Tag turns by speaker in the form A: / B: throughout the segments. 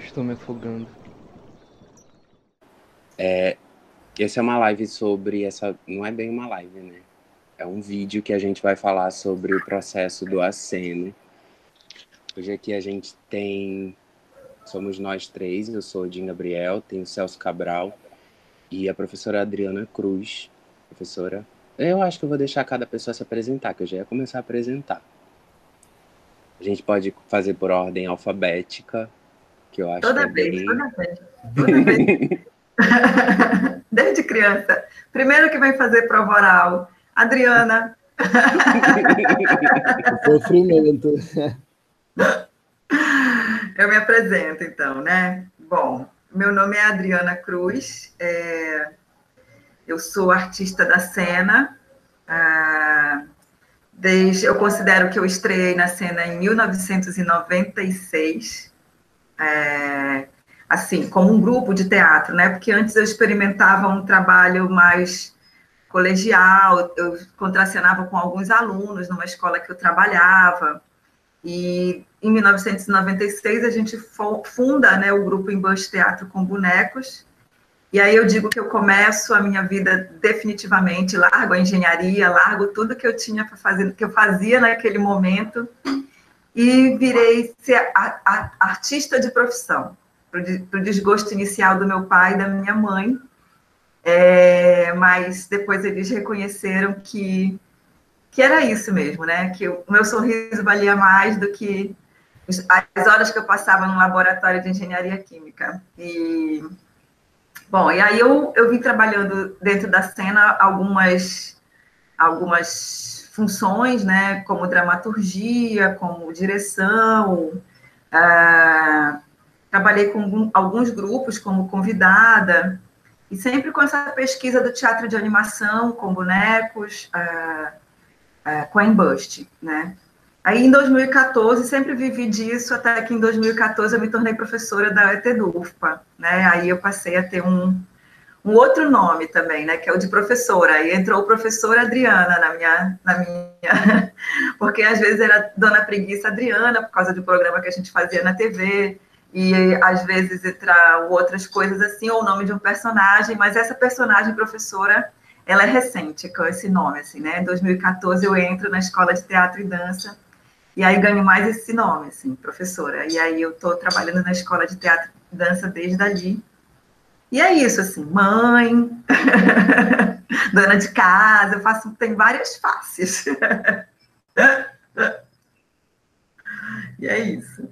A: Estou me afogando.
B: Essa é uma live sobre essa. Não é bem uma live, né? É um vídeo que a gente vai falar sobre o processo do aceno. Hoje aqui a gente tem. Somos nós três, eu sou o Jim Gabriel, tem o Celso Cabral e a professora Adriana Cruz. Professora. Eu acho que eu vou deixar cada pessoa se apresentar, que eu já ia começar a apresentar. A gente pode fazer por ordem alfabética, que eu acho que
C: Toda
B: é
C: vez,
B: bem.
C: toda vez, toda vez. Desde criança. Primeiro que vem fazer prova oral, Adriana.
D: Sofrimento.
C: Eu me apresento, então, né? Bom, meu nome é Adriana Cruz, eu sou artista da cena. Eu considero que eu estreiei na cena em 1996, assim, como um grupo de teatro, né? Porque antes eu experimentava um trabalho mais colegial, eu contracenava com alguns alunos numa escola que eu trabalhava, e em 1996 a gente funda, né, o grupo Embuste Teatro com Bonecos, e aí eu digo que eu começo a minha vida definitivamente, largo a engenharia, largo tudo que eu tinha para fazer, que eu fazia naquele momento, e virei ser artista de profissão, para o desgosto inicial do meu pai e da minha mãe, mas depois eles reconheceram que era isso mesmo, né? Que o meu sorriso valia mais do que as horas que eu passava no laboratório de engenharia química. Bom, e aí eu vim trabalhando dentro da cena algumas funções, né? Como dramaturgia, como direção. Trabalhei com alguns grupos como convidada, e sempre com essa pesquisa do teatro de animação, com bonecos, com a Embust, né? Aí, em 2014, sempre vivi disso, até que em 2014 eu me tornei professora da ETDUFPA, né? Aí eu passei a ter um outro nome também, né? Que é o de professora. Aí entrou professora Adriana na minha... Porque às vezes era Dona Preguiça Adriana, por causa do programa que a gente fazia na TV, e às vezes entrar outras coisas assim, ou o nome de um personagem, mas essa personagem professora, ela é recente com esse nome, assim, né? Em 2014 eu entro na Escola de Teatro e Dança, e aí ganho mais esse nome, assim, professora. E aí eu estou trabalhando na Escola de Teatro e Dança desde ali. E é isso, assim, mãe, dona de casa, eu faço, tem várias faces. E é isso.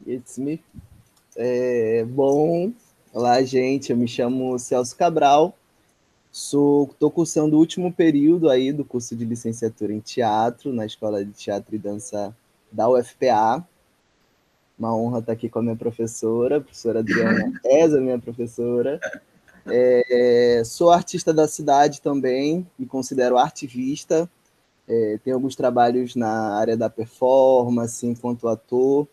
D: It's me. Bom, olá, gente. Eu me chamo Celso Cabral. Estou cursando o último período aí do curso de licenciatura em teatro na Escola de Teatro e Dança da UFPA. Uma honra estar aqui com a minha professora, a professora Adriana és a minha professora. Sou artista da cidade também, me considero artivista. Tenho alguns trabalhos na área da performance, enquanto ator.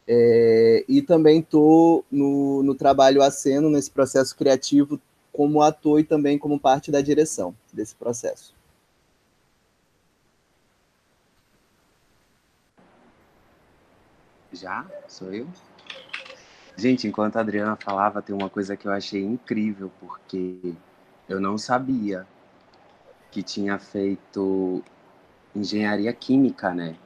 D: E também estou no trabalho aceno, nesse processo criativo, como ator e também como parte da direção desse processo.
B: Já? Sou eu? Gente, enquanto a Adriana falava, tem uma coisa que eu achei incrível, porque eu não sabia que tinha feito engenharia química, né?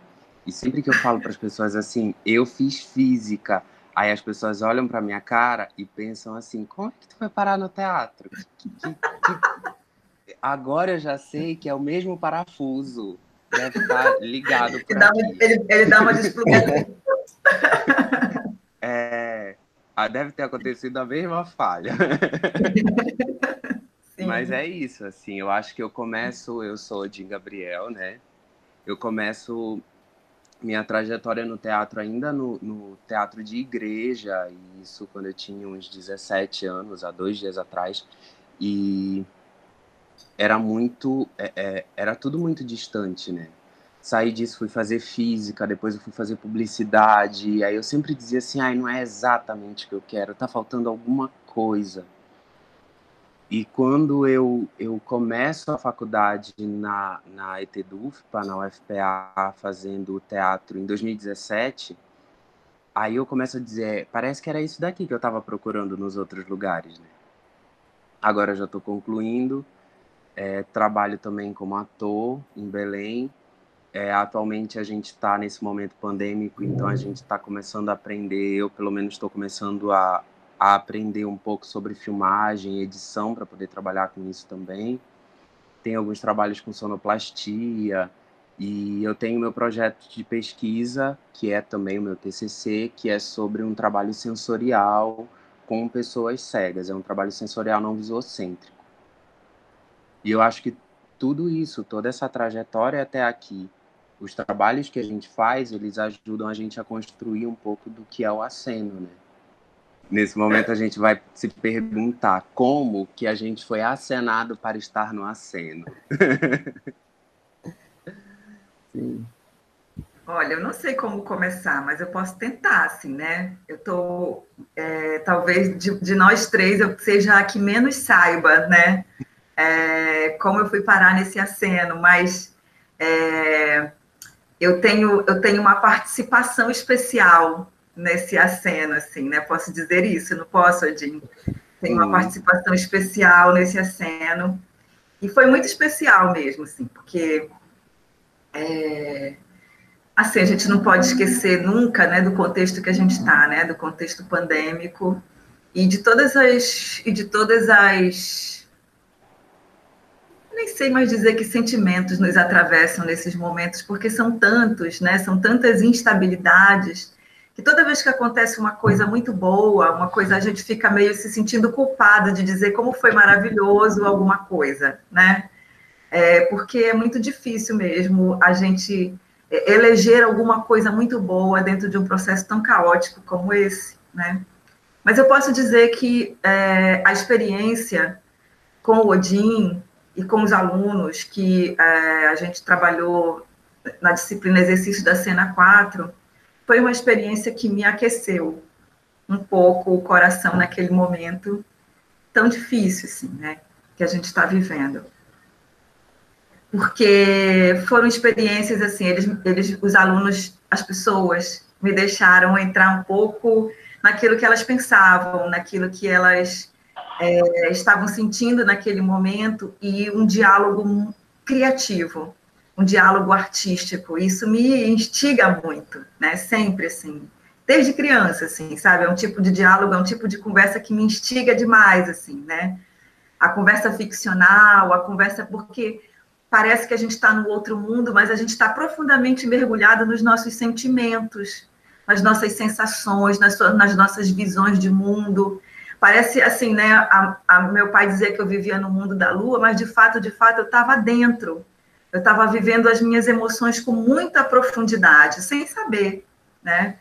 B: E sempre que eu falo para as pessoas assim, eu fiz física, aí as pessoas olham para minha cara e pensam assim, como é que tu foi parar no teatro? Agora eu já sei que é o mesmo parafuso, deve estar ligado por aqui.
C: Ele dá uma desplugadinha.
B: Deve ter acontecido a mesma falha. Mas é isso, assim, eu acho que eu sou o Jim Gabriel, né? Eu começo minha trajetória no teatro ainda no teatro de igreja, e isso quando eu tinha uns 17 anos, há 2 dias atrás, e era tudo muito distante, né? Saí disso, fui fazer física, depois eu fui fazer publicidade, e aí eu sempre dizia assim, ai, não é exatamente o que eu quero, tá faltando alguma coisa. E quando eu começo a faculdade na ETDUFPA, na UFPA, fazendo teatro em 2017, Aí eu começo a dizer, parece que era isso daqui que eu estava procurando nos outros lugares, né? Agora eu já estou concluindo, trabalho também como ator em Belém. Atualmente a gente está nesse momento pandêmico, então a gente está começando a aprender, eu pelo menos estou começando a aprender um pouco sobre filmagem, edição, para poder trabalhar com isso também. Tem alguns trabalhos com sonoplastia, e eu tenho meu projeto de pesquisa, que é também o meu TCC, que é sobre um trabalho sensorial com pessoas cegas. É um trabalho sensorial não visocêntrico. E eu acho que tudo isso, toda essa trajetória até aqui, os trabalhos que a gente faz, eles ajudam a gente a construir um pouco do que é o aceno, né? Nesse momento a gente vai se perguntar como que a gente foi acenado para estar no aceno.
D: Sim.
C: Olha, eu não sei como começar, mas eu posso tentar, assim, né? Eu tô, talvez, de nós três, eu seja a que menos saiba, né? Como eu fui parar nesse aceno, mas eu tenho uma participação especial nesse aceno, assim, né? Posso dizer isso, não posso, Odin? Tenho uma participação especial nesse aceno, e foi muito especial mesmo, assim, porque assim, a gente não pode esquecer nunca, né, do contexto que a gente está, né, do contexto pandêmico e de todas as nem sei mais dizer que sentimentos nos atravessam nesses momentos, porque são tantos, né, são tantas instabilidades, que toda vez que acontece uma coisa muito boa, uma coisa, a gente fica meio se sentindo culpado de dizer como foi maravilhoso alguma coisa, né? Porque é muito difícil mesmo a gente eleger alguma coisa muito boa dentro de um processo tão caótico como esse, né? Mas eu posso dizer que a experiência com o Odin e com os alunos que a gente trabalhou na disciplina Exercício da Cena 4 foi uma experiência que me aqueceu um pouco o coração naquele momento tão difícil, assim, né, que a gente está vivendo. Porque foram experiências, assim, os alunos, as pessoas, me deixaram entrar um pouco naquilo que elas pensavam, naquilo que elas estavam sentindo naquele momento, e um diálogo criativo, um diálogo artístico. Isso me instiga muito, né? Sempre, assim, desde criança, assim, sabe? É um tipo de diálogo, é um tipo de conversa que me instiga demais, assim, né? A conversa ficcional, a conversa porque parece que a gente está no outro mundo, mas a gente está profundamente mergulhado nos nossos sentimentos, nas nossas sensações, nas nossas visões de mundo. Parece assim, né? Meu pai dizia que eu vivia no mundo da lua, mas de fato, eu estava dentro. Eu estava vivendo as minhas emoções com muita profundidade, sem saber, né?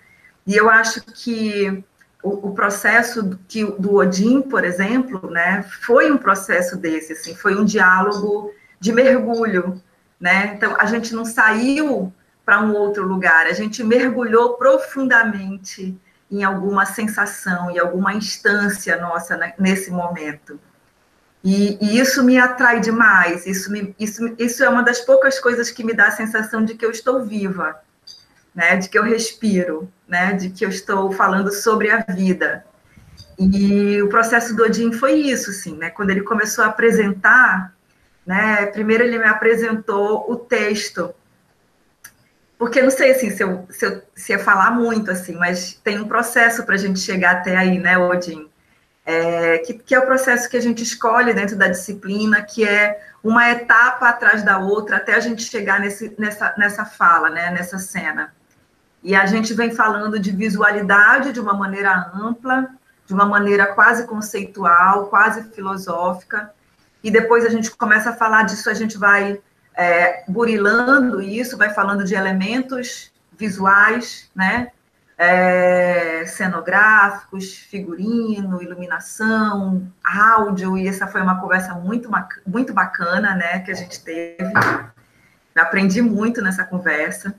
C: E eu acho que o processo do Odin, por exemplo, né, foi um processo desse, assim, foi um diálogo de mergulho, né? Então, a gente não saiu para um outro lugar, a gente mergulhou profundamente em alguma sensação, em alguma instância nossa nesse momento. E isso me atrai demais, isso é uma das poucas coisas que me dá a sensação de que eu estou viva, né? De que eu respiro, né? De que eu estou falando sobre a vida. E o processo do Odin foi isso, assim, né? Quando ele começou a apresentar, né? Primeiro ele me apresentou o texto, porque não sei assim, se eu falar muito, assim, mas tem um processo para a gente chegar até aí, né, Odin? Que é o processo que a gente escolhe dentro da disciplina, que é uma etapa atrás da outra, até a gente chegar nessa fala, né, nessa cena. E a gente vem falando de visualidade de uma maneira ampla, de uma maneira quase conceitual, quase filosófica, e depois a gente começa a falar disso, a gente vai burilando isso, vai falando de elementos visuais, né? Cenográficos, figurino, iluminação, áudio, e essa foi uma conversa muito, muito bacana, né, que a gente teve. Eu aprendi muito nessa conversa.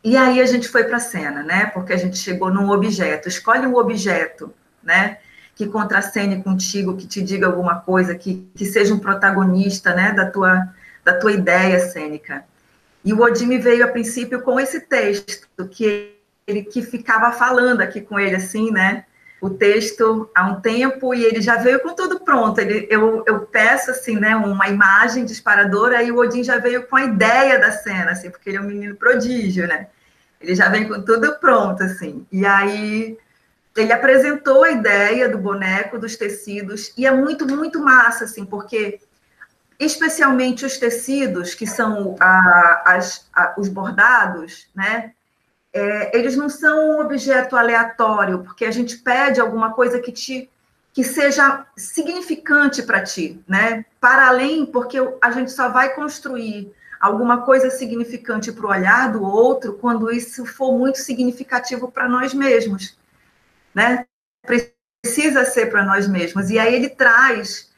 C: E aí a gente foi para a cena, né, porque a gente chegou num objeto, escolhe um objeto, né, que contracene contigo, que te diga alguma coisa, que seja um protagonista, né, da tua ideia cênica. E o Odin me veio, a princípio, com esse texto, que que ficava falando aqui com ele, assim, né? O texto há um tempo, e ele já veio com tudo pronto. Eu peço, assim, né, uma imagem disparadora, e o Odin já veio com a ideia da cena, assim, porque ele é um menino prodígio, né? Ele já vem com tudo pronto, assim. E aí ele apresentou a ideia do boneco, dos tecidos, e é muito, muito massa, assim, porque especialmente os tecidos, que são os bordados, né? Eles não são um objeto aleatório, porque a gente pede alguma coisa que seja significante para ti, né? Para além, porque a gente só vai construir alguma coisa significante para o olhar do outro quando isso for muito significativo para nós mesmos, né? Precisa ser para nós mesmos. E aí ele traz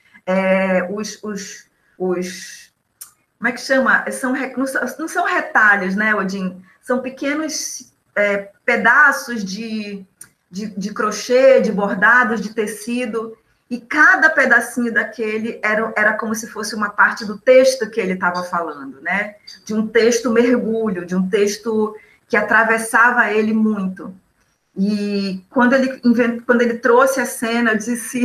C: como é que chama? Não são retalhos, né, Odin? São pequenos pedaços de crochê, de bordados, de tecido, e cada pedacinho daquele era como se fosse uma parte do texto que ele estava falando, né? De um texto mergulho, de um texto que atravessava ele muito. E quando ele trouxe a cena, eu disse...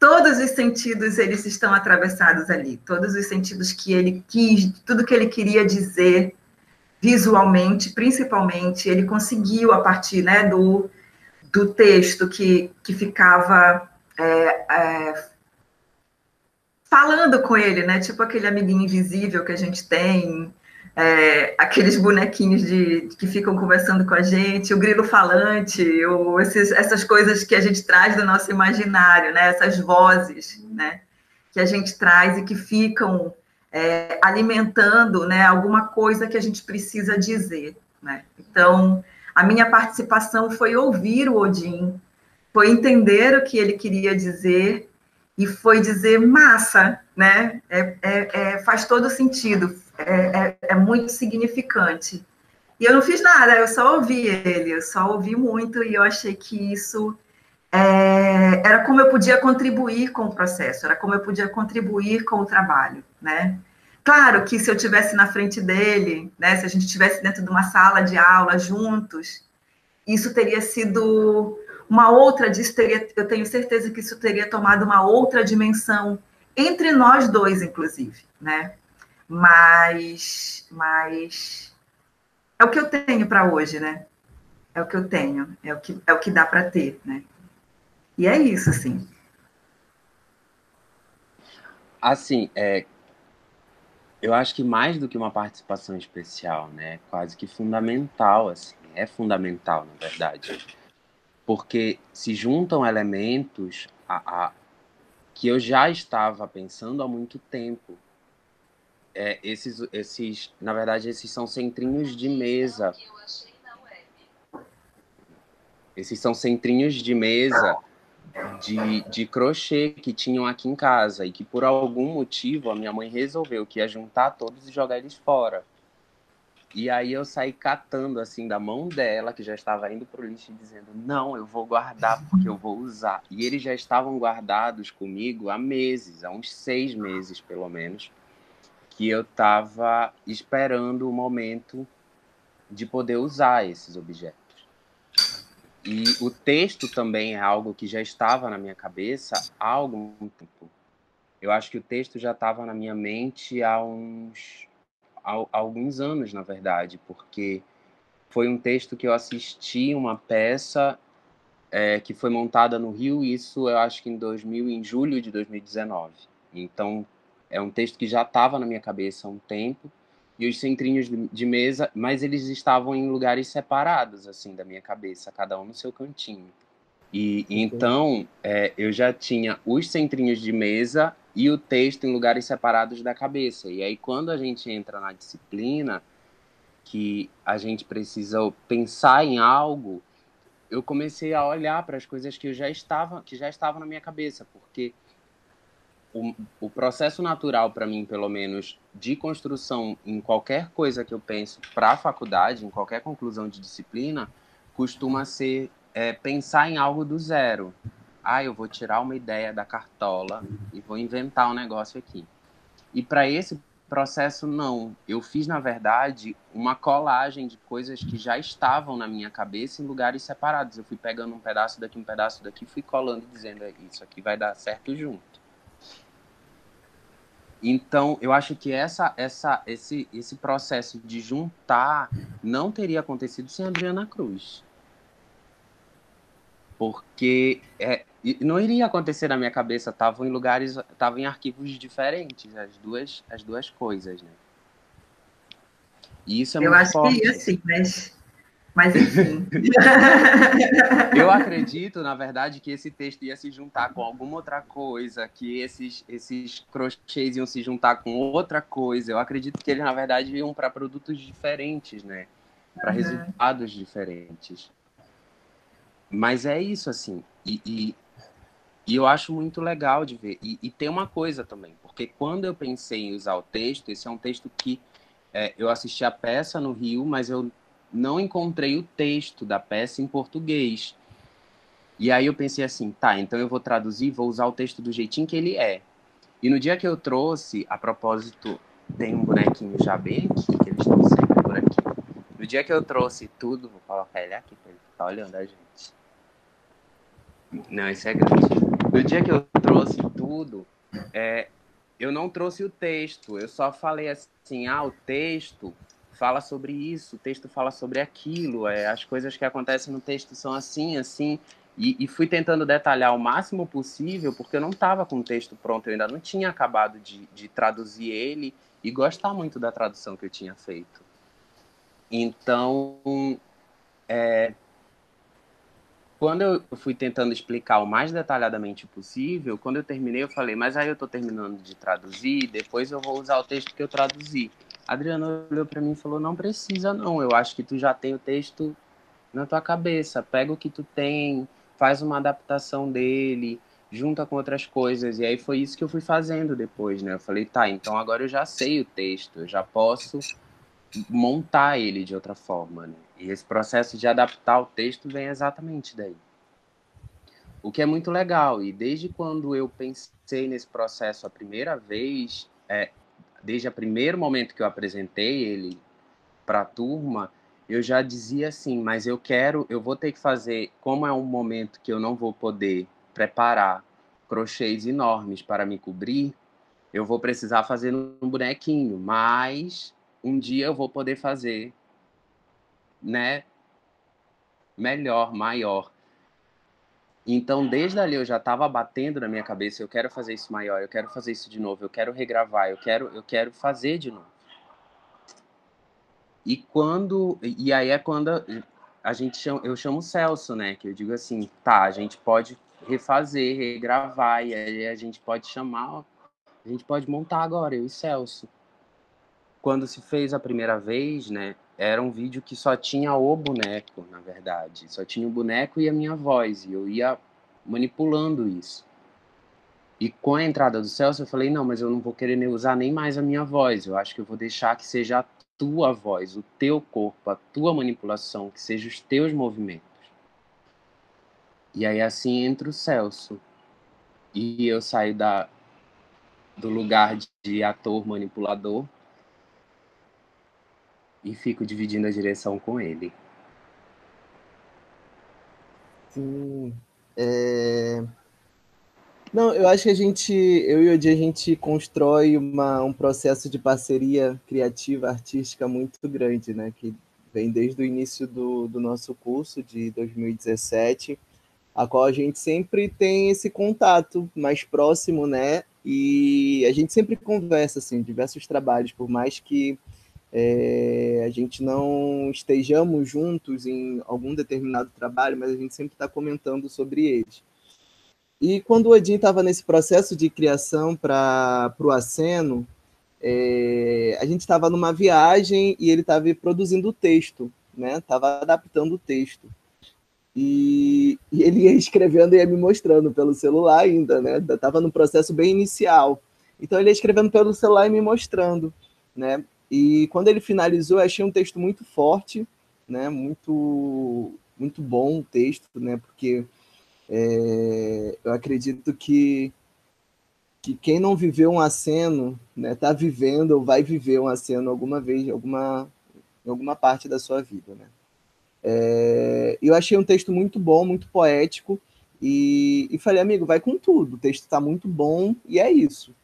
C: Todos os sentidos, eles estão atravessados ali. Todos os sentidos que ele quis, tudo que ele queria dizer, visualmente, principalmente, ele conseguiu a partir, né, do texto que ficava falando com ele, né? Tipo aquele amiguinho invisível que a gente tem, aqueles bonequinhos que ficam conversando com a gente, o grilo falante, essas coisas que a gente traz do nosso imaginário, né? Essas vozes, né? Que a gente traz e que ficam alimentando, né? Alguma coisa que a gente precisa dizer, né? Então, a minha participação foi ouvir o Odin, foi entender o que ele queria dizer e foi dizer massa, né? Faz todo sentido, é muito significante. E eu não fiz nada, eu só ouvi ele, eu só ouvi muito, e eu achei que isso era como eu podia contribuir com o processo, era como eu podia contribuir com o trabalho, né? Claro que se eu estivesse na frente dele, né, se a gente estivesse dentro de uma sala de aula juntos, isso teria sido uma outra, eu tenho certeza que isso teria tomado uma outra dimensão entre nós dois, inclusive, né? Mas é o que eu tenho para hoje, né? É o que eu tenho, é o que dá para ter, né? E é isso, assim.
B: Assim, eu acho que mais do que uma participação especial, né? Quase que fundamental, assim. É fundamental, na verdade. Porque se juntam elementos que eu já estava pensando há muito tempo. Na verdade, esses são centrinhos de mesa. Esses são centrinhos de mesa de crochê que tinham aqui em casa e que, por algum motivo, a minha mãe resolveu que ia juntar todos e jogar eles fora. E aí eu saí catando, assim, da mão dela, que já estava indo pro lixo, e dizendo, não, eu vou guardar porque eu vou usar. E eles já estavam guardados comigo há meses, há uns 6 meses, pelo menos, que eu estava esperando o momento de poder usar esses objetos. E o texto também é algo que já estava na minha cabeça há algum tempo. Eu acho que o texto já estava na minha mente há alguns anos, na verdade, porque foi um texto que eu assisti, uma peça que foi montada no Rio, isso eu acho que em julho de 2019. Então, é um texto que já estava na minha cabeça há um tempo, e os centrinhos de mesa, mas eles estavam em lugares separados, assim, da minha cabeça, cada um no seu cantinho. E então, eu já tinha os centrinhos de mesa e o texto em lugares separados da cabeça. E aí, quando a gente entra na disciplina, que a gente precisa pensar em algo, eu comecei a olhar para as coisas que já estavam na minha cabeça, porque o processo natural para mim, pelo menos, de construção em qualquer coisa que eu penso para a faculdade, em qualquer conclusão de disciplina, costuma ser pensar em algo do zero. Eu vou tirar uma ideia da cartola e vou inventar um negócio aqui. E para esse processo, não. Eu fiz, na verdade, uma colagem de coisas que já estavam na minha cabeça em lugares separados. Eu fui pegando um pedaço daqui, fui colando e dizendo, isso aqui vai dar certo junto. Então, eu acho que esse processo de juntar não teria acontecido sem a Adriana Cruz. Porque não iria acontecer na minha cabeça, estavam em lugares, estavam em arquivos diferentes, as duas coisas, né? E isso é
C: Eu
B: muito
C: acho
B: forte.
C: que ia sim, mas enfim.
B: Eu acredito, na verdade, que esse texto ia se juntar com alguma outra coisa, que esses crochês iam se juntar com outra coisa. Eu acredito que eles, na verdade, iam para produtos diferentes, né? Para resultados diferentes. Mas é isso, assim. E eu acho muito legal de ver. E tem uma coisa também, porque quando eu pensei em usar o texto, esse é um texto que eu assisti a peça no Rio, mas eu não encontrei o texto da peça em português. E aí eu pensei assim, tá, então eu vou traduzir, vou usar o texto do jeitinho que ele é. E no dia que eu trouxe, a propósito, tem um bonequinho já bem aqui, que eles estão sempre por aqui. No dia que eu trouxe tudo, vou colocar ele aqui pra ele ficar olhando a gente. Não, esse é grande. No dia que eu trouxe tudo, eu não trouxe o texto, eu só falei assim, o texto fala sobre isso, o texto fala sobre aquilo, as coisas que acontecem no texto são assim, assim, e fui tentando detalhar o máximo possível, porque eu não estava com o texto pronto, eu ainda não tinha acabado de traduzir ele e gostar muito da tradução que eu tinha feito. Então, quando eu fui tentando explicar o mais detalhadamente possível, quando eu terminei, eu falei, mas aí eu estou terminando de traduzir, depois eu vou usar o texto que eu traduzi. A Adriana olhou para mim e falou, não precisa não, eu acho que tu já tem o texto na tua cabeça, pega o que tu tem, faz uma adaptação dele, junta com outras coisas, e aí foi isso que eu fui fazendo depois, né? Eu falei, tá, então agora eu já sei o texto, eu já posso montar ele de outra forma, né? E esse processo de adaptar o texto vem exatamente daí. O que é muito legal, e desde quando eu pensei nesse processo a primeira vez, desde o primeiro momento que eu apresentei ele para a turma, eu já dizia assim, mas eu vou ter que fazer, como é um momento que eu não vou poder preparar crochês enormes para me cobrir, eu vou precisar fazer um bonequinho, mas um dia eu vou poder fazer, né, melhor, maior. Então, desde ali eu já estava batendo na minha cabeça, eu quero fazer isso maior, eu quero fazer isso de novo, eu quero regravar, eu quero fazer de novo. E aí é quando eu chamo o Celso, né, que eu digo assim, tá, a gente pode refazer, regravar, e aí a gente pode montar agora, eu e Celso. Quando se fez a primeira vez, né, era um vídeo que só tinha o boneco, na verdade. Só tinha o boneco e a minha voz. E eu ia manipulando isso. E com a entrada do Celso, eu falei, não, mas eu não vou querer usar nem mais a minha voz. Eu acho que eu vou deixar que seja a tua voz, o teu corpo, a tua manipulação, que sejam os teus movimentos. E aí assim entra o Celso. E eu saio do lugar de ator manipulador e fico dividindo a direção com ele.
D: Sim. Não, eu acho que eu e o Odi, a gente constrói um processo de parceria criativa, artística muito grande, né? Que vem desde o início do nosso curso de 2017, a qual a gente sempre tem esse contato mais próximo, né? E a gente sempre conversa, assim, diversos trabalhos, por mais que a gente não estejamos juntos em algum determinado trabalho, mas a gente sempre está comentando sobre eles. E quando o Odin estava nesse processo de criação para o Aceno, a gente estava numa viagem e ele estava produzindo o texto, né? Estava adaptando o texto. E ele ia escrevendo e ia me mostrando pelo celular ainda, né? Estava no processo bem inicial. Então ele ia escrevendo pelo celular e me mostrando, né? E quando ele finalizou, eu achei um texto muito forte, né? Muito, muito bom o texto, né? Porque eu acredito que que quem não viveu um aceno, né, tá vivendo ou vai viver um aceno alguma vez, em alguma parte da sua vida, né? Eu achei um texto muito bom, muito poético, e falei, amigo, vai com tudo, o texto está muito bom, e é isso.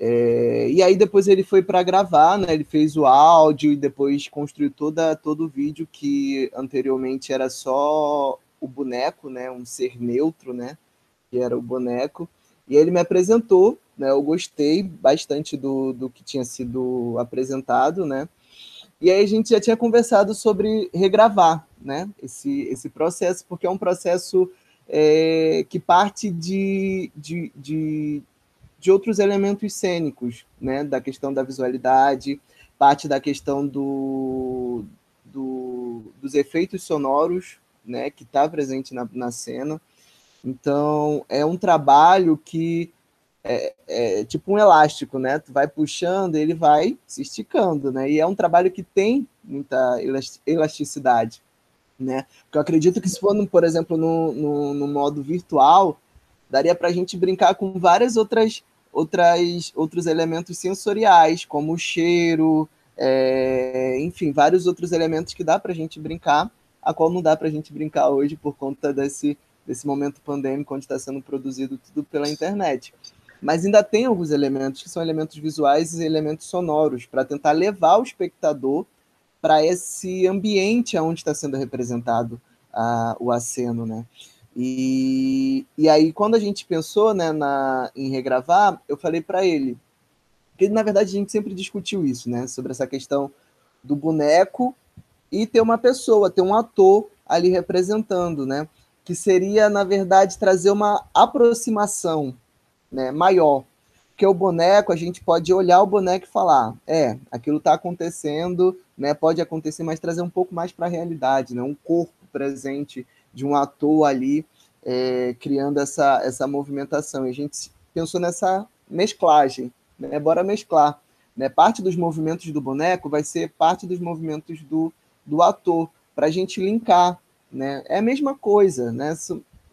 D: E aí depois ele foi para gravar, né? Ele fez o áudio e depois construiu todo o vídeo, que anteriormente era só o boneco, né? Um ser neutro, né? Que era o boneco. E ele me apresentou, né? Eu gostei bastante do que tinha sido apresentado, né? E aí a gente já tinha conversado sobre regravar, né? Esse processo, porque é um processo que parte de outros elementos cênicos, né? Da questão da visualidade, parte da questão dos efeitos sonoros, né? Que está presente na cena. Então, é um trabalho que é tipo um elástico, né? Tu vai puxando, ele vai se esticando, né? E é um trabalho que tem muita elasticidade, né? Porque eu acredito que se for, por exemplo, no modo virtual, daria para a gente brincar com várias outros elementos sensoriais, como o cheiro, enfim, vários outros elementos que dá para a gente brincar, a qual não dá para a gente brincar hoje por conta desse momento pandêmico, onde está sendo produzido tudo pela internet. Mas ainda tem alguns elementos que são elementos visuais e elementos sonoros, para tentar levar o espectador para esse ambiente onde está sendo representado o aceno, né? E aí, quando a gente pensou, né, em regravar, eu falei para ele, porque na verdade a gente sempre discutiu isso, né, sobre essa questão do boneco e ter uma pessoa, ter um ator ali representando, né, que seria, na verdade, trazer uma aproximação, né, maior. Porque o boneco, a gente pode olhar o boneco e falar, aquilo está acontecendo, né, pode acontecer, mas trazer um pouco mais para a realidade, né, um corpo presente de um ator ali, criando essa movimentação. E a gente pensou nessa mesclagem, né, bora mesclar. Né, parte dos movimentos do boneco vai ser parte dos movimentos do ator, para a gente linkar. Né? É a mesma coisa, né?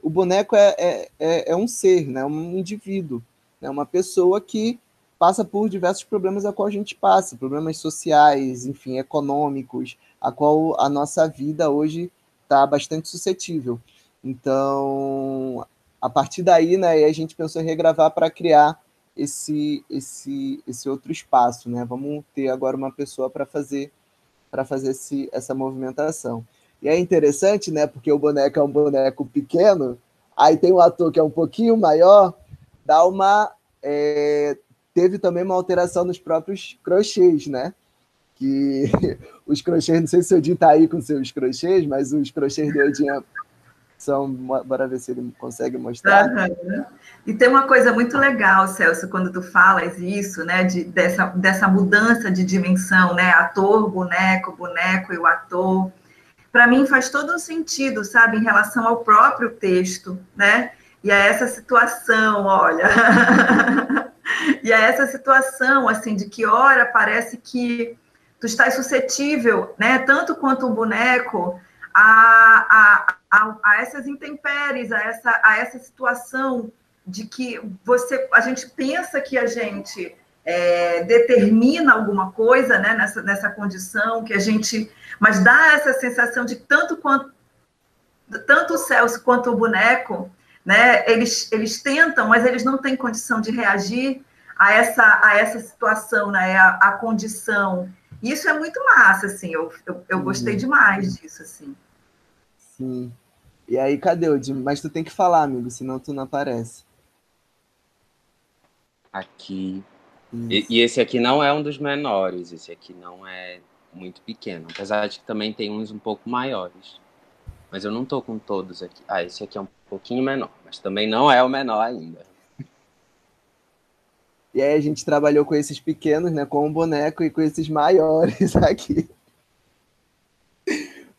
D: O boneco é um ser, né? Um indivíduo, né? Uma pessoa que passa por diversos problemas a qual a gente passa, problemas sociais, enfim, econômicos, a qual a nossa vida hoje está bastante suscetível. Então, a partir daí, né, a gente pensou em regravar para criar esse outro espaço, né? Vamos ter agora uma pessoa para fazer essa movimentação. E é interessante, né? Porque o boneco é um boneco pequeno, aí tem um ator que é um pouquinho maior, dá uma teve também uma alteração nos próprios crochês, né? Que os crochês, não sei se o Odin tá aí com seus crochês, mas os crochês do Odin são, bora ver se ele consegue mostrar.
C: Uhum. E tem uma coisa muito legal, Celso, quando tu falas isso, né, dessa mudança de dimensão, né, ator, boneco e o ator. Para mim faz todo um sentido, sabe, em relação ao próprio texto, né, e a essa situação, olha, e a essa situação, assim, de que, ora, parece que tu estás suscetível, né, tanto quanto o boneco, a essas intempéries, a essa situação de que a gente pensa que a gente determina alguma coisa, né, nessa condição, que a gente, mas dá essa sensação de tanto o Celso quanto o boneco, né, eles tentam, mas eles não têm condição de reagir a essa situação, né, a condição. Isso é muito massa, assim, eu gostei demais disso, assim.
D: Sim. E aí, cadê o Jim? Mas tu tem que falar, amigo, senão tu não aparece.
B: Aqui. E esse aqui não é um dos menores, esse aqui não é muito pequeno, apesar de que também tem uns um pouco maiores. Mas eu não tô com todos aqui. Esse aqui é um pouquinho menor, mas também não é o menor ainda.
D: E aí a gente trabalhou com esses pequenos, né, com o boneco, e com esses maiores aqui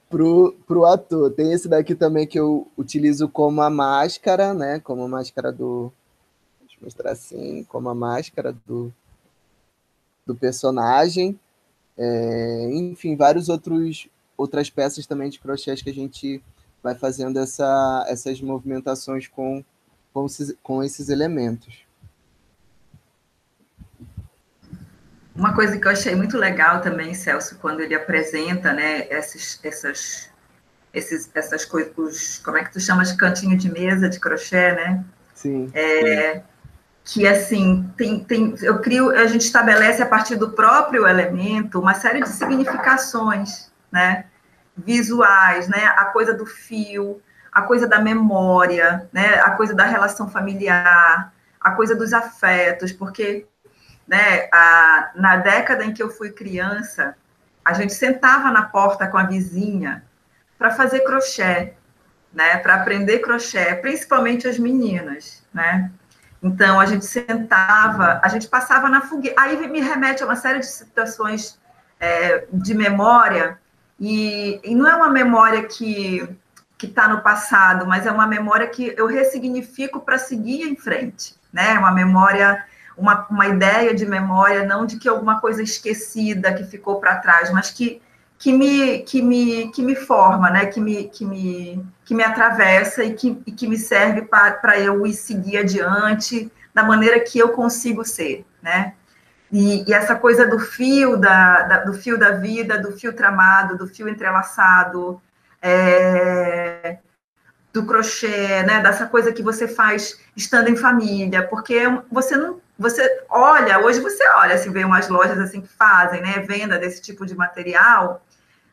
D: pro ator. Tem esse daqui também que eu utilizo como a máscara, né, como a máscara do... Deixa eu mostrar assim, como a máscara do personagem. Enfim, outras peças também de crochês que a gente vai fazendo essas movimentações com esses elementos.
C: Uma coisa que eu achei muito legal também, Celso, quando ele apresenta, né, essas coisas, como é que tu chama de cantinho de mesa de crochê, né?
D: Sim.
C: Que assim, a gente estabelece a partir do próprio elemento uma série de significações, né? Visuais, né? A coisa do fio, a coisa da memória, né? A coisa da relação familiar, a coisa dos afetos, porque, né, na década em que eu fui criança, a gente sentava na porta com a vizinha para fazer crochê, né? Para aprender crochê, principalmente as meninas, né? Então, a gente sentava, a gente passava na fogueira. Aí me remete a uma série de situações de memória, e não é uma memória que está no passado, mas é uma memória que eu ressignifico para seguir em frente. Né? Uma memória, uma ideia de memória, não de que alguma coisa esquecida que ficou para trás, mas que me forma, né? que me atravessa e que me serve para eu ir seguir adiante da maneira que eu consigo ser, né? E essa coisa do fio do fio da vida, do fio tramado, do fio entrelaçado, do crochê, né? Dessa coisa que você faz estando em família, porque você não, você olha, hoje você olha, se vê umas lojas assim que fazem, né? Venda desse tipo de material,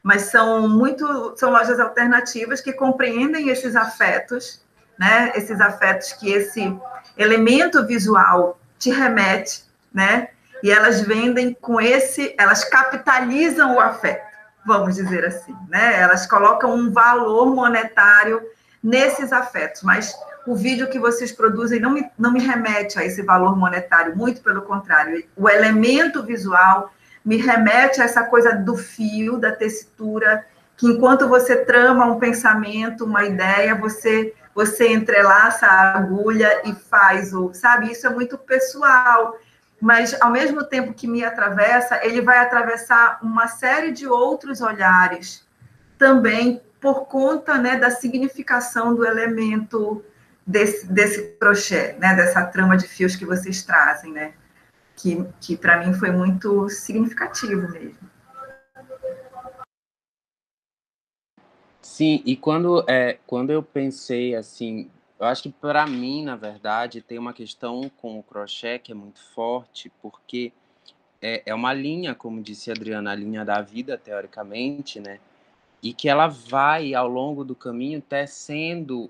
C: mas são lojas alternativas que compreendem esses afetos, né? Esses afetos que esse elemento visual te remete, né? E elas vendem elas capitalizam o afeto, vamos dizer assim, né? Elas colocam um valor monetário nesses afetos, mas o vídeo que vocês produzem não me remete a esse valor monetário, muito pelo contrário. O elemento visual me remete a essa coisa do fio, da tessitura, que enquanto você trama um pensamento, uma ideia, você entrelaça a agulha e faz sabe? Isso é muito pessoal, mas ao mesmo tempo que me atravessa, ele vai atravessar uma série de outros olhares também por conta, né, da significação do elemento desse crochê, né, dessa trama de fios que vocês trazem, né? Que para mim foi muito significativo mesmo.
B: Sim, e quando eu pensei assim, eu acho que para mim, na verdade, tem uma questão com o crochê que é muito forte, porque é uma linha, como disse a Adriana, a linha da vida, teoricamente, né? E que ela vai, ao longo do caminho, tecendo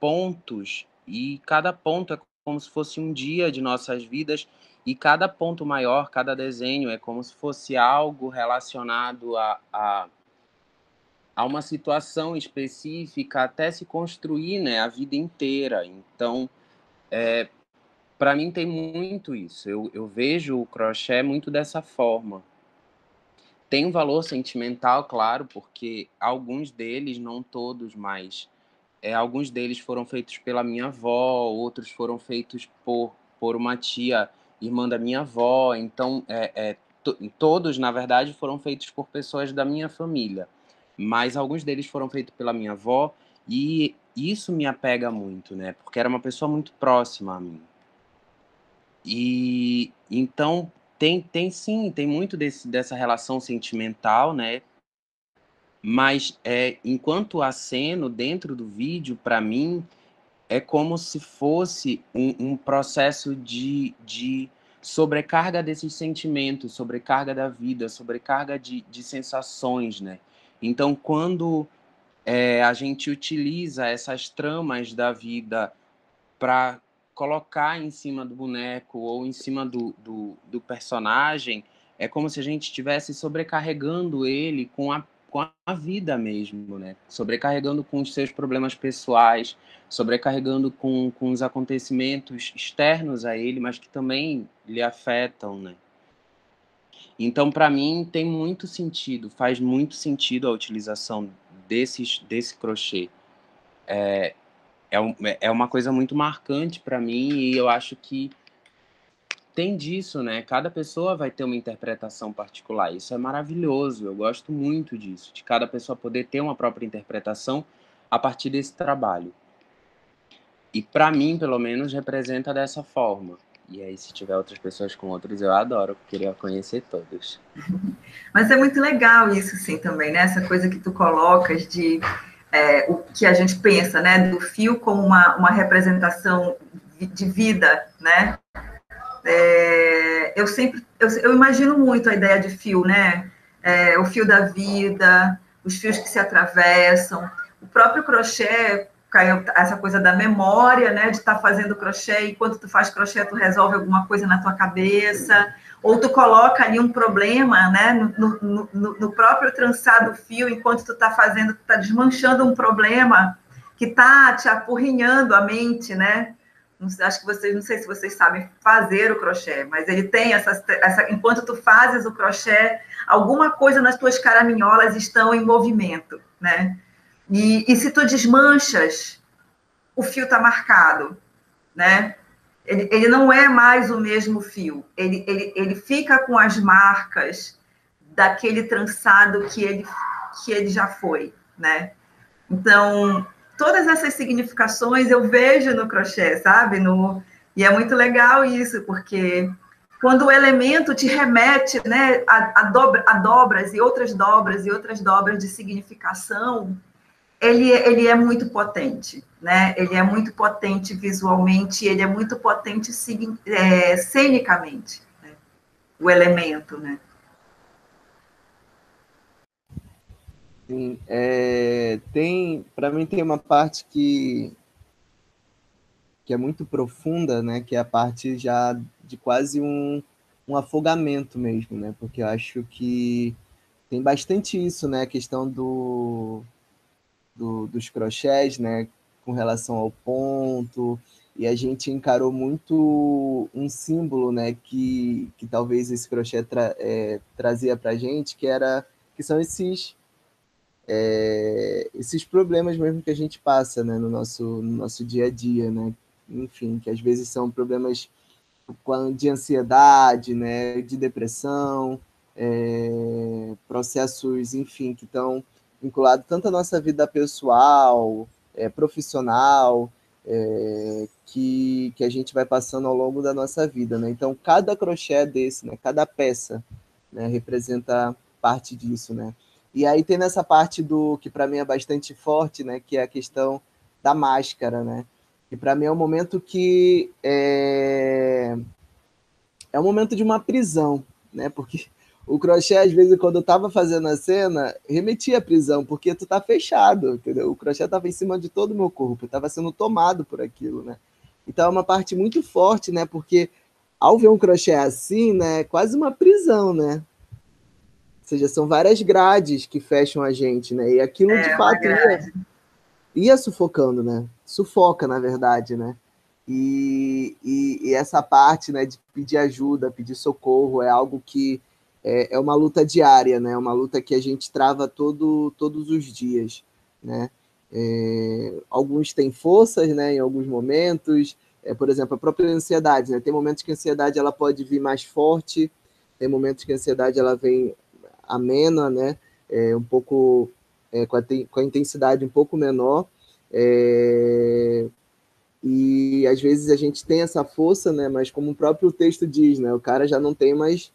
B: pontos, e cada ponto é como se fosse um dia de nossas vidas, e cada ponto maior, cada desenho, é como se fosse algo relacionado a uma situação específica até se construir, né, a vida inteira. Então, para mim tem muito isso. Eu vejo o crochê muito dessa forma. Tem um valor sentimental, claro, porque alguns deles, não todos, mas alguns deles foram feitos pela minha avó, outros foram feitos por uma tia, irmã da minha avó. Então, todos, na verdade, foram feitos por pessoas da minha família. Mas alguns deles foram feitos pela minha avó, e isso me apega muito, né? Porque era uma pessoa muito próxima a mim. E então sim, tem muito dessa relação sentimental, né? Mas enquanto aceno dentro do vídeo, para mim, é como se fosse um processo de sobrecarga desses sentimentos, sobrecarga da vida, sobrecarga de sensações, né? Então, quando a gente utiliza essas tramas da vida para colocar em cima do boneco ou em cima do personagem, é como se a gente estivesse sobrecarregando ele com a vida mesmo, né? Sobrecarregando com os seus problemas pessoais, sobrecarregando com os acontecimentos externos a ele, mas que também lhe afetam, né? Então, para mim, tem muito sentido, faz muito sentido a utilização desse crochê. É uma coisa muito marcante para mim, e eu acho que tem disso, né? Cada pessoa vai ter uma interpretação particular. Isso é maravilhoso. Eu gosto muito disso, de cada pessoa poder ter uma própria interpretação a partir desse trabalho. E para mim, pelo menos, representa dessa forma. E aí, se tiver outras pessoas com outros, eu adoro, queria conhecer todos.
C: Mas é muito legal isso, sim, também, né? Essa coisa que tu colocas de o que a gente pensa, né? Do fio como uma representação de vida, né? Eu imagino muito a ideia de fio, né? O fio da vida, os fios que se atravessam, o próprio crochê, caiu essa coisa da memória, né? De estar fazendo crochê, e enquanto tu faz crochê, tu resolve alguma coisa na tua cabeça, ou tu coloca ali um problema, né? No próprio trançar do fio, enquanto tu está fazendo, tu está desmanchando um problema que está te apurrinhando a mente, né? Acho que vocês, não sei se vocês sabem fazer o crochê, mas ele tem enquanto tu fazes o crochê, alguma coisa nas tuas caraminholas estão em movimento, né? E se tu desmanchas, o fio está marcado, né? Ele não é mais o mesmo fio, ele fica com as marcas daquele trançado que ele já foi, né? Então, todas essas significações eu vejo no crochê, sabe? E é muito legal isso, porque quando o elemento te remete, né, a dobras e outras dobras de significação, ele é muito potente, né? Ele é muito potente visualmente, ele é muito potente cenicamente, né? O elemento, né?
D: Sim, para mim tem uma parte que é muito profunda, né? Que é a parte já de quase um afogamento mesmo, né? Porque eu acho que tem bastante isso, né? A questão dos crochês, né? Com relação ao ponto, e a gente encarou muito um símbolo, né? Que talvez esse crochê trazia para a gente, que são esses problemas mesmo que a gente passa, né, no nosso dia a dia, né? Enfim, que às vezes são problemas de ansiedade, né, de depressão, processos, enfim, que estão vinculados tanto à nossa vida pessoal, profissional, que a gente vai passando ao longo da nossa vida, né? Então, cada crochê desse, né, cada peça, né, representa parte disso, né? E aí tem nessa parte que para mim é bastante forte, né, que é a questão da máscara, né? E para mim é um momento que é um momento de uma prisão, né? Porque o crochê, às vezes, quando eu estava fazendo a cena, remetia à prisão, porque tu tá fechado, entendeu? O crochê estava em cima de todo o meu corpo, estava sendo tomado por aquilo, né? Então é uma parte muito forte, né? Porque ao ver um crochê assim, né, é quase uma prisão, né? Ou seja, são várias grades que fecham a gente, né? E aquilo, de fato, ia sufocando, né? Sufoca, na verdade, né? E essa parte, né, de pedir ajuda, pedir socorro, é algo que é uma luta diária, né? Uma luta que a gente trava todos os dias, né? Alguns têm forças, né, em alguns momentos. Por exemplo, a própria ansiedade, né? Tem momentos que a ansiedade ela pode vir mais forte, tem momentos que a ansiedade ela vem amena, né? Um pouco com a intensidade um pouco menor. E às vezes a gente tem essa força, né? Mas como o próprio texto diz, né? O cara já não tem mais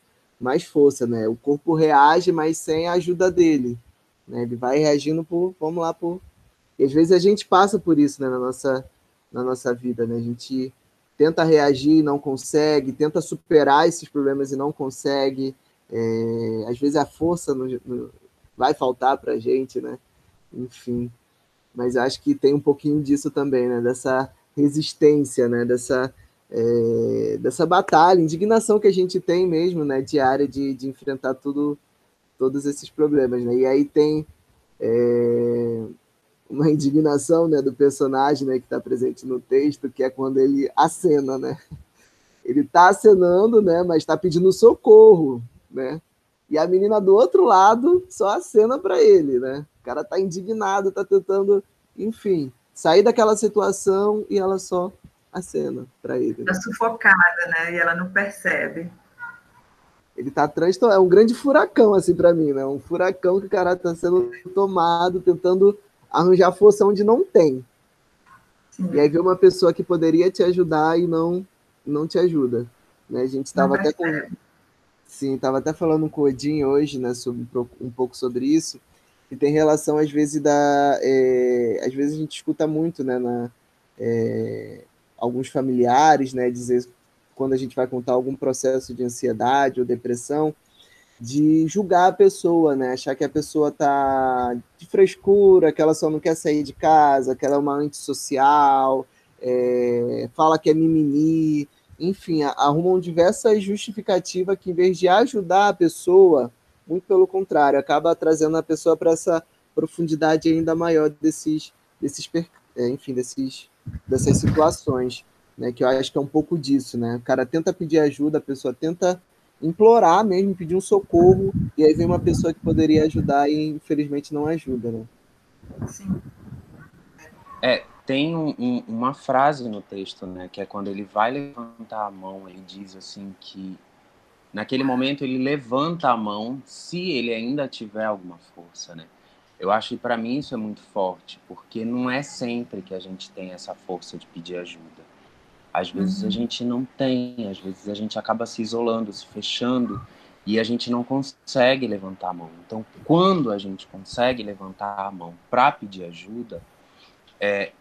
D: força, né? O corpo reage, mas sem a ajuda dele, né? Ele vai reagindo vamos lá, E às vezes a gente passa por isso, né? Na nossa vida, né? A gente tenta reagir e não consegue, tenta superar esses problemas e não consegue. Às vezes a força vai faltar para a gente, né? Enfim, mas acho que tem um pouquinho disso também, né? Dessa resistência, né? Dessa batalha, indignação que a gente tem mesmo, né? Diária de enfrentar todos esses problemas, né? E aí tem uma indignação, né, do personagem, né, que está presente no texto, que é quando ele acena, né? Ele está acenando, né, mas está pedindo socorro, né? E a menina do outro lado só acena para ele, né? O cara está indignado, está tentando, enfim, sair daquela situação e ela só acena para ele.
C: Está sufocada, né? E ela não percebe.
D: Ele está é um grande furacão, assim, para mim, né? Um furacão que o cara está sendo tomado, tentando arranjar força onde não tem. Sim. E aí vê uma pessoa que poderia te ajudar e não não te ajuda, né? A gente estava até sim, estava até falando com o Odin hoje, né, sobre um pouco sobre isso, e tem relação às vezes às vezes a gente escuta muito, né, alguns familiares, né, dizer quando a gente vai contar algum processo de ansiedade ou depressão, de julgar a pessoa, né? Achar que a pessoa tá de frescura, que ela só não quer sair de casa, que ela é uma antissocial, fala que é mimimi, enfim, arrumam diversas justificativas que, em vez de ajudar a pessoa, muito pelo contrário, acaba trazendo a pessoa para essa profundidade ainda maior enfim, dessas situações, né? Que eu acho que é um pouco disso, né? O cara tenta pedir ajuda, a pessoa tenta implorar mesmo, pedir um socorro, e aí vem uma pessoa que poderia ajudar e infelizmente não ajuda, né?
C: Sim.
B: Tem uma frase no texto, né, que é quando ele vai levantar a mão, ele diz assim que naquele momento ele levanta a mão se ele ainda tiver alguma força, né? Eu acho que para mim isso é muito forte, porque não é sempre que a gente tem essa força de pedir ajuda. Às vezes a gente não tem, às vezes a gente acaba se isolando, se fechando, e a gente não consegue levantar a mão. Então, quando a gente consegue levantar a mão para pedir ajuda, é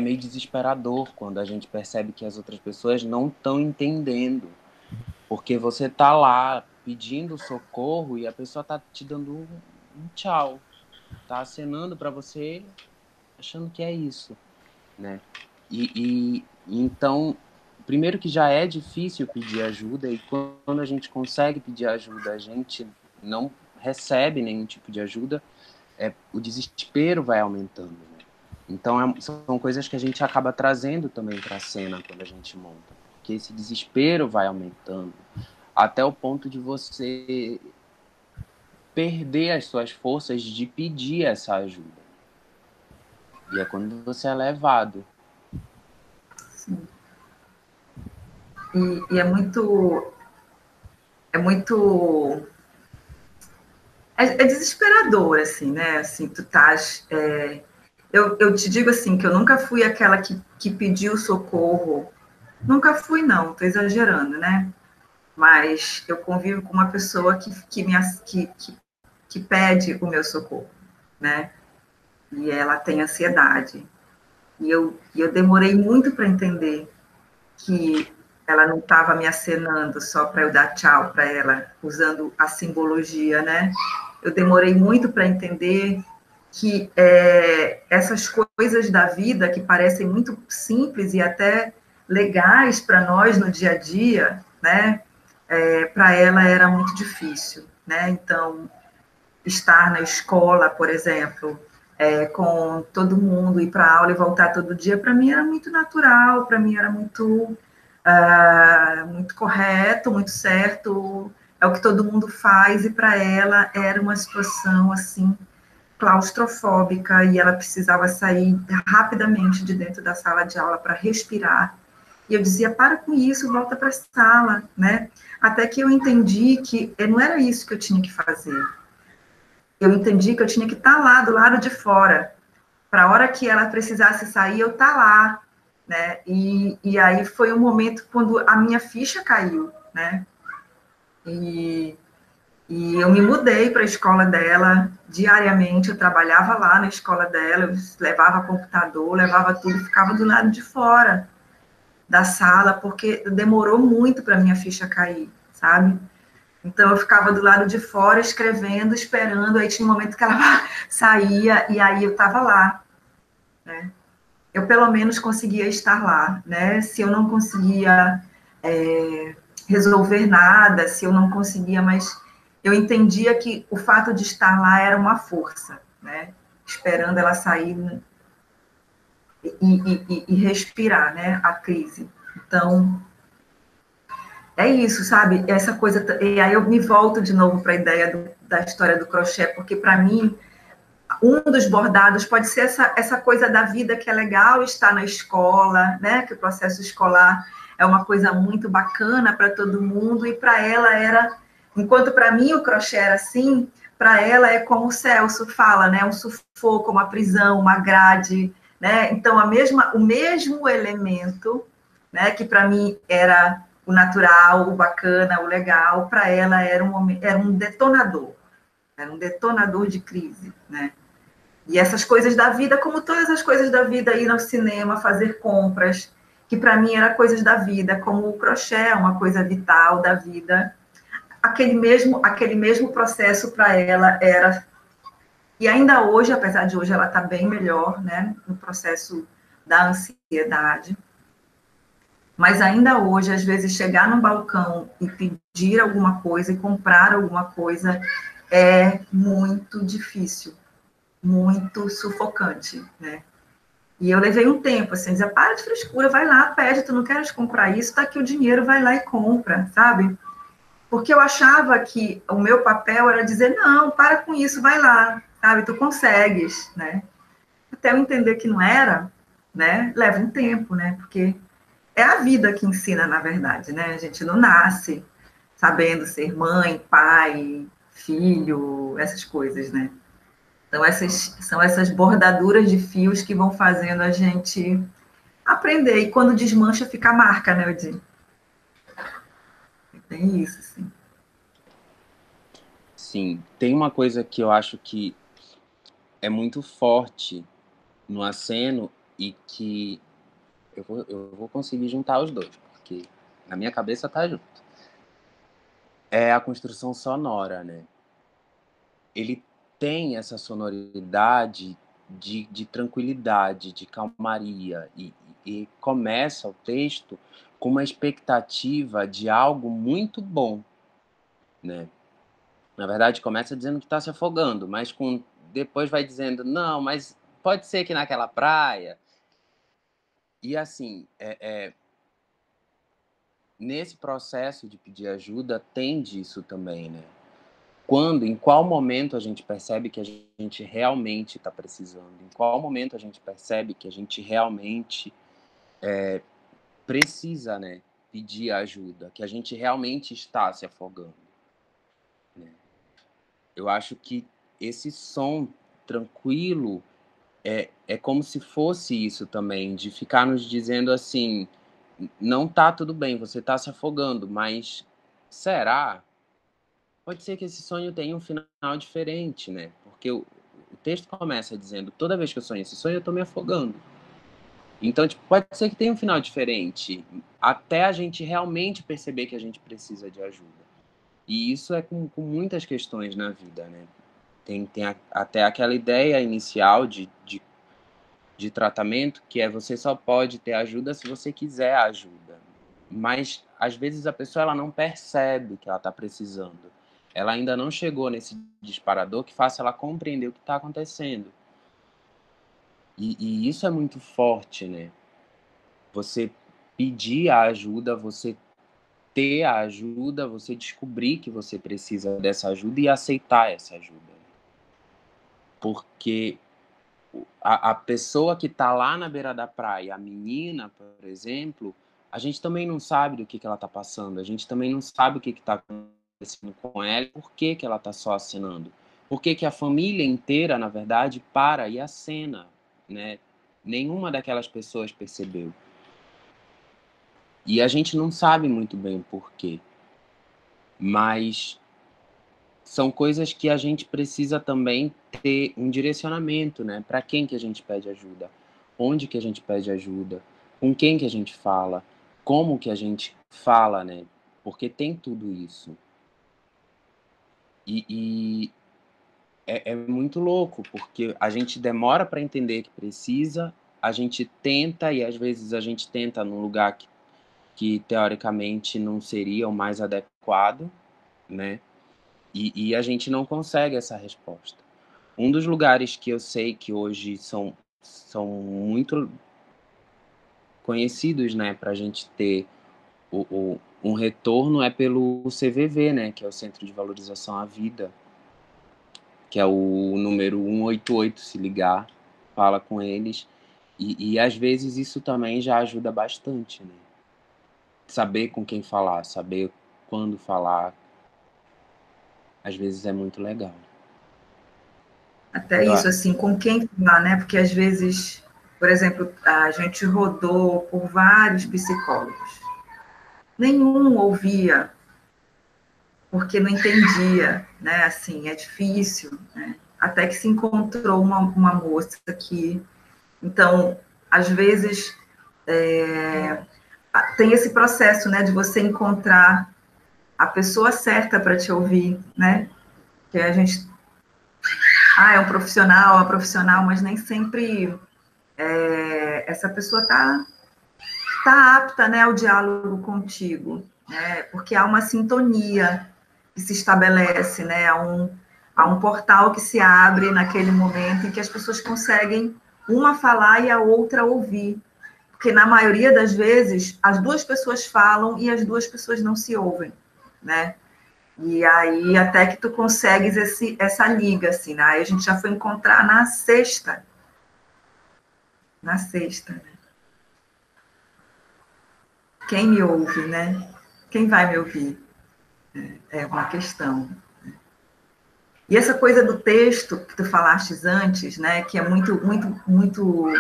B: meio desesperador quando a gente percebe que as outras pessoas não estão entendendo. Porque você tá lá pedindo socorro e a pessoa tá te dando um tchau. Tá acenando para você achando que é isso, né? Então, primeiro que já é difícil pedir ajuda e quando a gente consegue pedir ajuda, a gente não recebe nenhum tipo de ajuda, o desespero vai aumentando, né? Então, são coisas que a gente acaba trazendo também para a cena quando a gente monta, porque esse desespero vai aumentando até o ponto de você perder as suas forças de pedir essa ajuda. E é quando você é levado.
C: Sim. E é muito. É muito. É desesperador, assim, né? Assim, tu estás. Eu te digo assim, que eu nunca fui aquela que pediu socorro. Nunca fui, não, estou exagerando, né? Mas eu convivo com uma pessoa que pede o meu socorro, né? E ela tem ansiedade. E eu demorei muito para entender que ela não estava me acenando só para eu dar tchau para ela, usando a simbologia, né? Eu demorei muito para entender que essas coisas da vida que parecem muito simples e até legais para nós no dia a dia, né? Para ela era muito difícil, né? Então, estar na escola, por exemplo, com todo mundo, ir para a aula e voltar todo dia, para mim era muito natural, para mim era muito correto, muito certo, é o que todo mundo faz, e para ela era uma situação assim claustrofóbica e ela precisava sair rapidamente de dentro da sala de aula para respirar. E eu dizia, para com isso, volta para a sala, né? Até que eu entendi que não era isso que eu tinha que fazer. Eu entendi que eu tinha que estar lá, do lado de fora, para a hora que ela precisasse sair, eu estar lá, né? E aí foi um momento quando a minha ficha caiu, né? E eu me mudei para a escola dela diariamente, eu trabalhava lá na escola dela, eu levava computador, levava tudo, ficava do lado de fora da sala, porque demorou muito para minha ficha cair, sabe? Então, eu ficava do lado de fora, escrevendo, esperando, aí tinha um momento que ela saía, e aí eu estava lá, né? Eu, pelo menos, conseguia estar lá, né? Se eu não conseguia resolver nada, se eu não conseguia, mas eu entendia que o fato de estar lá era uma força, né? Esperando ela sair e respirar, né? A crise. Então, é isso, sabe? Essa coisa. E aí eu me volto de novo para a ideia da história do crochê, porque para mim, um dos bordados pode ser essa coisa da vida que é legal, estar na escola, né? Que o processo escolar é uma coisa muito bacana para todo mundo, e para ela era. Enquanto para mim o crochê era assim, para ela é como o Celso fala, né? Um sufoco, uma prisão, uma grade, né? Então, o mesmo elemento né? Que para mim era o natural, o bacana, o legal, para ela era um detonador, era um detonador de crise, né? E essas coisas da vida, como todas as coisas da vida, ir ao cinema, fazer compras, que para mim era coisas da vida, como o crochê, uma coisa vital da vida. Aquele mesmo processo para ela era. E ainda hoje, apesar de hoje ela estar bem melhor, né, no processo da ansiedade, mas ainda hoje, às vezes, chegar no balcão e pedir alguma coisa e comprar alguma coisa é muito difícil, muito sufocante, né? E eu levei um tempo, assim, dizer, para de frescura, vai lá, pede, tu não queres comprar isso, tá aqui o dinheiro, vai lá e compra, sabe? Porque eu achava que o meu papel era dizer, não, para com isso, vai lá, sabe? Tu consegues, né? Até eu entender que não era, né? Leva um tempo, né? Porque é a vida que ensina, na verdade, né? A gente não nasce sabendo ser mãe, pai, filho, essas coisas, né? Então, são essas bordaduras de fios que vão fazendo a gente aprender. E quando desmancha, fica a marca, né, Odin? Tem isso, sim.
B: Sim, tem uma coisa que eu acho que é muito forte no aceno e que eu vou conseguir juntar os dois, porque na minha cabeça tá junto. É a construção sonora, né? Ele tem essa sonoridade de tranquilidade, de calmaria, e começa o texto com uma expectativa de algo muito bom, né? Na verdade, começa dizendo que está se afogando, mas depois vai dizendo, não, mas pode ser que naquela praia. E assim, nesse processo de pedir ajuda, tem disso também, né? Em qual momento a gente percebe que a gente realmente está precisando? Em qual momento a gente percebe que a gente realmente precisa, né, pedir ajuda? Que a gente realmente está se afogando, né? Eu acho que esse som tranquilo é como se fosse isso também, de ficar nos dizendo assim, não tá tudo bem, você tá se afogando, mas será? Pode ser que esse sonho tenha um final diferente, né? Porque o texto começa dizendo, toda vez que eu sonho esse sonho, eu tô me afogando. Então, tipo, pode ser que tenha um final diferente, até a gente realmente perceber que a gente precisa de ajuda. E isso é com muitas questões na vida, né? Tem até aquela ideia inicial de tratamento, que é você só pode ter ajuda se você quiser ajuda. Mas, às vezes, a pessoa ela não percebe que ela está precisando. Ela ainda não chegou nesse disparador que faça ela compreender o que está acontecendo. E isso é muito forte, né? Você pedir a ajuda, você ter a ajuda, você descobrir que você precisa dessa ajuda e aceitar essa ajuda. Porque a pessoa que está lá na beira da praia, a menina, por exemplo, a gente também não sabe do que ela está passando, a gente também não sabe o que está acontecendo com ela, por que ela está só acenando. Por que a família inteira, na verdade, para e acena, né? Nenhuma daquelas pessoas percebeu. E a gente não sabe muito bem o porquê. Mas são coisas que a gente precisa também ter um direcionamento, né? Para quem que a gente pede ajuda? Onde que a gente pede ajuda? Com quem que a gente fala? Como que a gente fala, né? Porque tem tudo isso. E é muito louco, porque a gente demora para entender que precisa, a gente tenta, e às vezes a gente tenta num lugar que teoricamente não seria o mais adequado, né? E a gente não consegue essa resposta. Um dos lugares que eu sei que hoje são muito conhecidos, né, para a gente ter um retorno é pelo CVV, né, que é o Centro de Valorização à Vida, que é o número 188, se ligar, fala com eles. E às vezes isso também já ajuda bastante, né? Saber com quem falar, saber quando falar, às vezes é muito legal.
C: Até isso, assim, com quem falar, né? Porque às vezes Por exemplo, a gente rodou por vários psicólogos. Nenhum ouvia, porque não entendia, né? Assim, é difícil, né? Até que se encontrou uma moça que... Então, às vezes, tem esse processo, né? De você encontrar a pessoa certa para te ouvir, né? Que a gente... é um profissional, é uma profissional, mas nem sempre essa pessoa tá apta, né, ao diálogo contigo, né? Porque há uma sintonia que se estabelece, né? Há um portal que se abre naquele momento em que as pessoas conseguem uma falar e a outra ouvir. Porque, na maioria das vezes, as duas pessoas falam e as duas pessoas não se ouvem, né? E aí, até que tu consegues essa liga, assim, né? Aí a gente já foi encontrar na sexta. Na sexta, né? Quem me ouve, né? Quem vai me ouvir? É uma questão. E essa coisa do texto que tu falaste antes, né? Que é muito, muito, muito...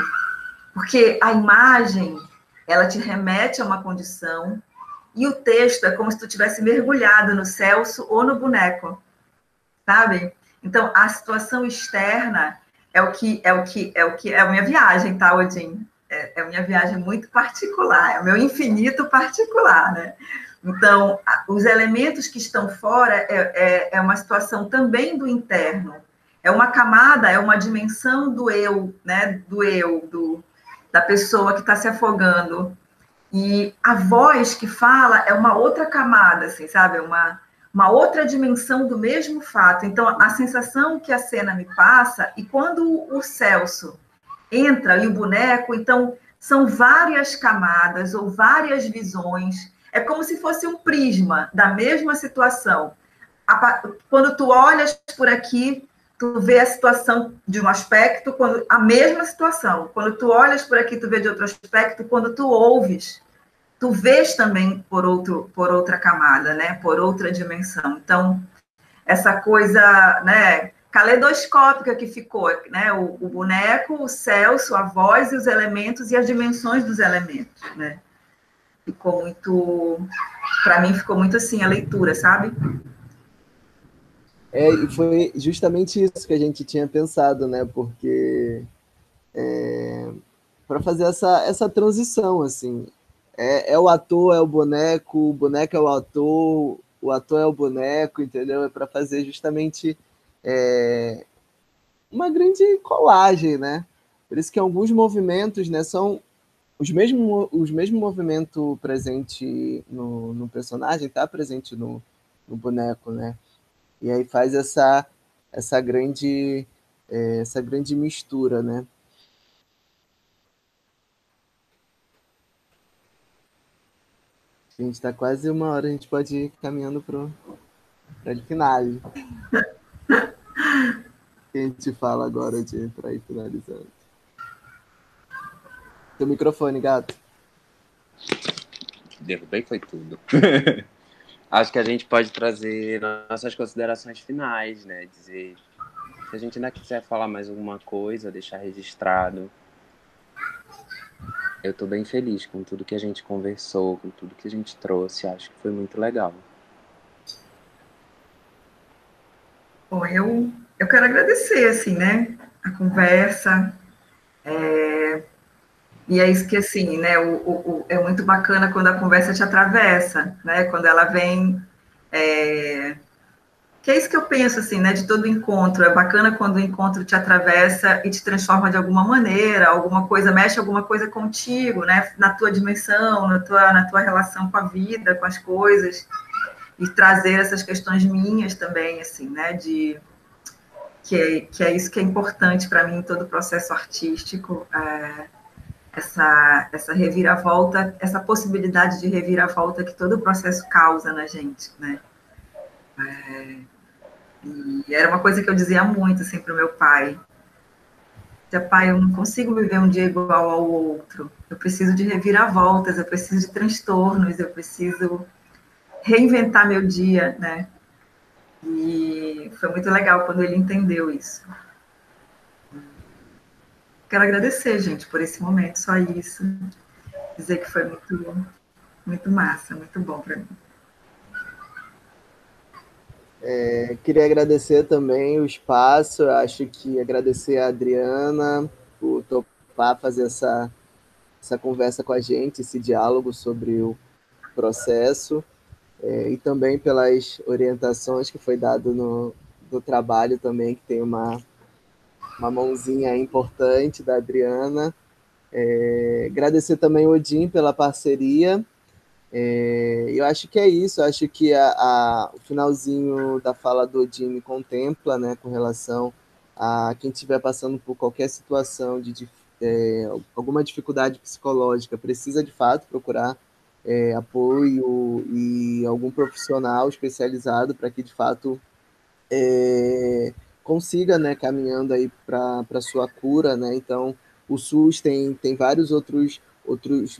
C: Porque a imagem, ela te remete a uma condição, e o texto é como se tu tivesse mergulhado no Celso ou no boneco, sabe? Então, a situação externa é a minha viagem, tá, Odin? É a minha viagem muito particular, é o meu infinito particular, né? Então, os elementos que estão fora é uma situação também do interno, é uma camada, é uma dimensão do eu, né? Da pessoa que está se afogando. E a voz que fala é uma outra camada, assim, sabe? Uma outra dimensão do mesmo fato. Então, a sensação que a cena me passa, e quando o Celso entra e o boneco, então, são várias camadas ou várias visões. É como se fosse um prisma da mesma situação. Quando tu olhas por aqui, tu vê a situação de um aspecto, a mesma situação. Quando tu olhas por aqui, tu vê de outro aspecto. Quando tu ouves, tu vês também por outra camada, né? Por outra dimensão. Então, essa coisa, né, caleidoscópica que ficou, né? O boneco, o Celso, a voz e os elementos e as dimensões dos elementos, né? Ficou muito... Para mim, ficou muito assim a leitura, sabe?
D: E foi justamente isso que a gente tinha pensado, né? Porque para fazer essa transição, assim, é o ator, é o boneco é o ator é o boneco, entendeu? É para fazer justamente uma grande colagem, né? Por isso que alguns movimentos, né, são os mesmos movimentos presente no personagem, tá presente no boneco, né? E aí faz essa grande mistura, né? A gente está quase uma hora, a gente pode ir caminhando para o finale. O que a gente fala agora para ir finalizando? Teu microfone, gato.
B: Derrubei foi tudo. Acho que a gente pode trazer nossas considerações finais, né? Dizer, se a gente ainda quiser falar mais alguma coisa, deixar registrado. Eu tô bem feliz com tudo que a gente conversou, com tudo que a gente trouxe. Acho que foi muito legal.
C: Bom, eu quero agradecer, assim, né? A conversa. E é isso que, assim, né? É muito bacana quando a conversa te atravessa, né? Quando ela vem... Que é isso que eu penso, assim, né, de todo encontro. É bacana quando o encontro te atravessa e te transforma de alguma maneira, alguma coisa, mexe alguma coisa contigo, né, na tua dimensão, na tua relação com a vida, com as coisas, e trazer essas questões minhas também, assim, né, que é isso que é importante para mim em todo o processo artístico, essa reviravolta, essa possibilidade de reviravolta que todo o processo causa na gente, né. E era uma coisa que eu dizia muito, assim, para o meu pai. Pai, eu não consigo viver um dia igual ao outro. Eu preciso de reviravoltas, eu preciso de transtornos, eu preciso reinventar meu dia, né? E foi muito legal quando ele entendeu isso. Quero agradecer, gente, por esse momento, só isso. Dizer que foi muito massa, muito bom para mim.
D: Queria agradecer também o espaço, eu acho que agradecer a Adriana por topar fazer essa conversa com a gente, esse diálogo sobre o processo, e também pelas orientações que foi dado no trabalho também, que tem uma mãozinha importante da Adriana. Agradecer também o Odin pela parceria. Eu acho que é isso, eu acho que o finalzinho da fala do Odin me contempla, né, com relação a quem estiver passando por qualquer situação de alguma dificuldade psicológica, precisa de fato procurar apoio e algum profissional especializado para que de fato consiga, né, caminhando aí para sua cura, né? Então, o SUS tem vários outros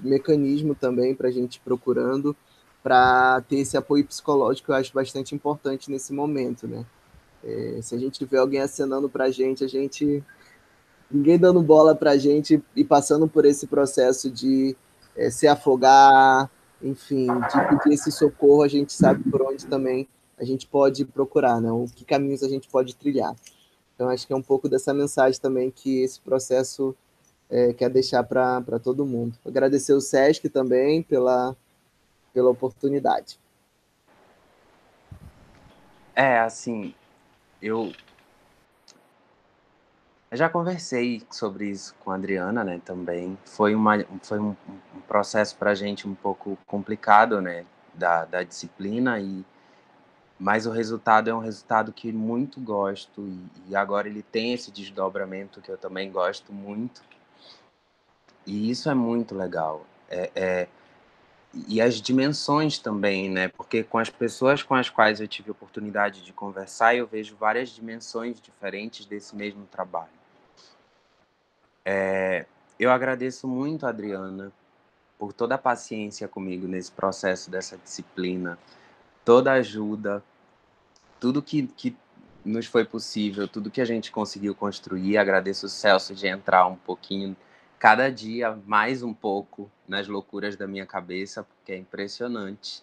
D: mecanismos também para a gente procurando para ter esse apoio psicológico, que eu acho bastante importante nesse momento, né? Se a gente tiver alguém acenando para a gente, ninguém dando bola para a gente e passando por esse processo de se afogar, enfim, de pedir esse socorro, a gente sabe por onde também a gente pode procurar, né? Que caminhos a gente pode trilhar. Então, acho que é um pouco dessa mensagem também que esse processo quer deixar para todo mundo. Agradecer o Sesc também pela oportunidade.
B: Assim, eu já conversei sobre isso com a Adriana, né, também. Foi um processo para a gente um pouco complicado, né, da disciplina, mas o resultado é um resultado que muito gosto, e agora ele tem esse desdobramento que eu também gosto muito, e isso é muito legal. E as dimensões também, né, porque com as pessoas com as quais eu tive a oportunidade de conversar, eu vejo várias dimensões diferentes desse mesmo trabalho. Eu agradeço muito a Adriana por toda a paciência comigo nesse processo dessa disciplina, toda a ajuda, tudo que nos foi possível, tudo que a gente conseguiu construir. Agradeço o Celso de entrar um pouquinho, cada dia mais um pouco, nas loucuras da minha cabeça, porque é impressionante.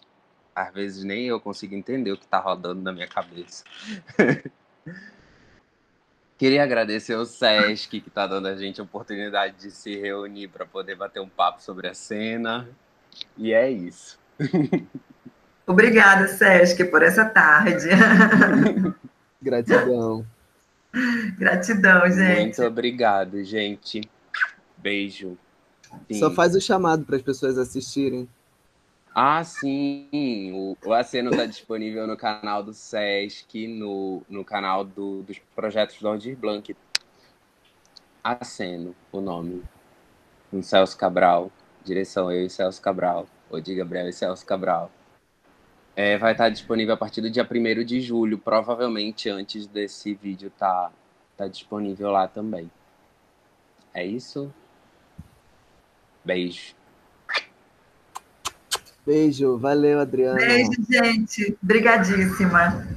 B: Às vezes nem eu consigo entender o que está rodando na minha cabeça. Queria agradecer ao Sesc, que está dando a gente a oportunidade de se reunir para poder bater um papo sobre a cena. E é isso.
C: Obrigada, Sesc, por essa tarde.
D: Gratidão.
C: Gratidão, gente.
B: Muito obrigado, gente. Beijo. Sim.
D: Só faz o chamado para as pessoas assistirem.
B: Sim, o Aceno está disponível no canal do Sesc, no canal dos projetos do Aldir Blanc. Aceno, o nome. Com Celso Cabral, direção eu e Celso Cabral, Odi Gabriel e Celso Cabral. Vai estar disponível a partir do dia 1º de julho, provavelmente antes desse vídeo tá disponível lá também. É isso? Beijo.
D: Beijo, valeu, Adriana.
C: Beijo, gente. Obrigadíssima.